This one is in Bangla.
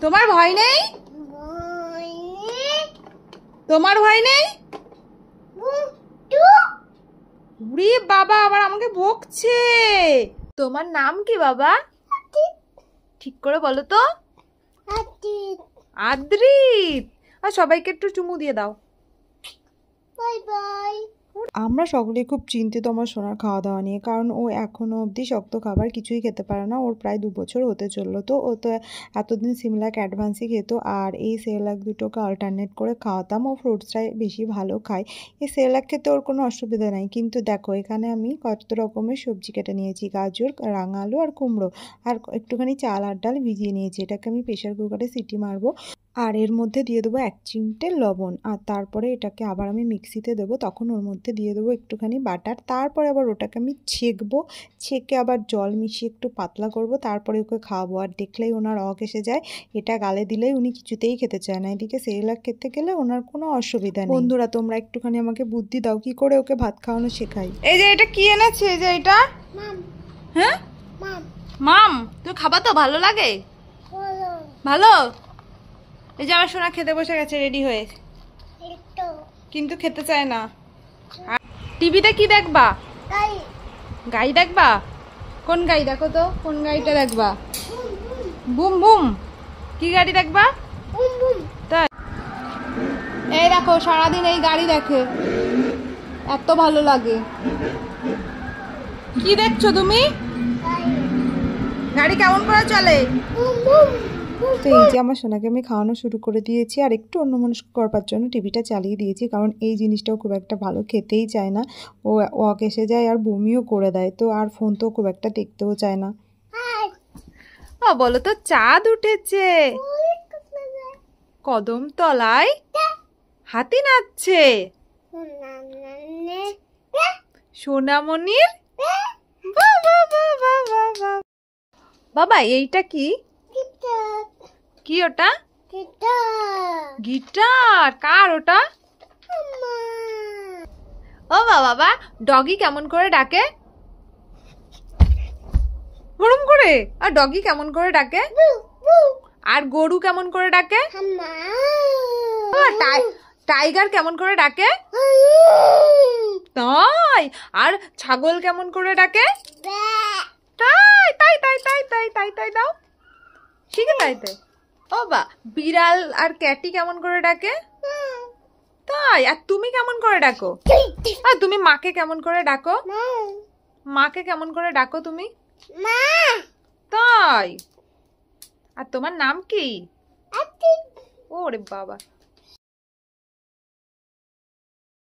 তোমার ভয় নেই? তোমার ভয় নেই? উরে বাবা, আবার আমাকে বকছে। তোমার নাম কি বাবা? ঠিক করে বলো তো। আদ্রিত। আর সবাইকে একটু চুমু দিয়ে দাও। Bye bye. আমরা সকলেই খুব চিন্তিত আমার সোনার খাওয়া দাওয়া নিয়ে, কারণ ও এখনো অবধি শক্ত খাবার কিছুই খেতে পারে না। ওর প্রায় 2 বছর হতে চললো। তো ও তো এতদিন সিমলাক অ্যাডভান্সই খেত, আর এই সেরেলাক দুটোকে অল্টারনেট করে খাওয়াতাম। ও ফ্রুটসটাই বেশি ভালো খায়। এই সেরেলাক খেতে ওর কোনো অসুবিধা নাই, কিন্তু দেখো এখানে আমি কত রকমের সবজি কেটে নিয়েছি, গাজর, রাঙা আলু আর কুমড়ো, আর একটুখানি চাল আর ডাল ভিজিয়ে নিয়েছি। এটাকে আমি প্রেশার কুকারে সিটি মারবো, আর এর মধ্যে দিয়ে দেবো 1 চিমটে লবণ, আর তারপরে এটাকে আবার আমি মিক্সিতে দেবো। তখন ওর মধ্যে দিয়ে দেবো একটুখানি বাটার, তারপরে আবার ওটাকে আমি ছেঁকবো, ছেঁকে আবার জল মিশিয়ে একটু পাতলা করব, তারপরে ওকে খাওয়াবো। আর দেখলেই ওনার রগ এসে যায়, এটা গালে দিলেই উনি কিছুতেই খেতে চায় না। এদিকে সেরেলাক খেতে গেলে ওনার কোনো অসুবিধা নেই। বন্ধুরা, তোমরা একটুখানি আমাকে বুদ্ধি দাও, কি করে ওকে ভাত খাওয়ানো শেখাই। এই যে এটা কি এনেছে, এই যে এটা, হ্যাঁ মাম, তুমি খাবা তো? ভালো লাগে? ভালো। এই যে আমার সোনা খেতে বসে গেছে রেডি হয়ে, কিন্তু খেতে চায় না। টিভিতে কি দেখবা? গাই দেখবা? কোন গাই দেখো তো, কোন গাড়িটা দেখবা? Boom boom. কি গাড়ি দেখবা? তাই এই দেখো, সারাদিন এই গাড়ি দেখে, এত ভালো লাগে। কি দেখছো তুমি? গাড়ি কেমন করে চলে? তো এই যে আমার সোনাকে আমি খাওয়ানো শুরু করে দিয়েছি, আর একটু অন্যমনস্ক করবার জন্য টিভিটা চালিয়ে দিয়েছি, কারণ এই জিনিসটাও খুব একটা ভালো খেতেই চায় না। ও ওয়াক এসে যায় আর বমিও করে দেয়, তো আর ফোন তো খুব একটা দেখতেও চায় না। ও বলো তো, চাঁদ উঠেছে কদম তলায়, হাতি নাচছে সোনামণির। বাবা এইটা কি? কি ওটা? গিটার। কার ওটা? ও বাবা, ডগি কেমন করে ডাকে? হুড়ুম করে। আর ডগি কেমন করে ডাকে? আর গরু কেমন করে ডাকে? টাইগার কেমন করে ডাকে? তাই। আর ছাগল কেমন করে ডাকে? তাই তাই তাই তাই তাই তাই তাই দাও, শিখে তাই তাই। ও বা, বিড়াল আর ক্যাটি কেমন করে ডাকে? তাই। আর তুমি কেমন করে ডাকো? আর তুমি মাকে কেমন করে ডাকো? মাকে কেমন করে ডাকো তুমি? তাই। আর তোমার নাম কি? ওরে বাবা।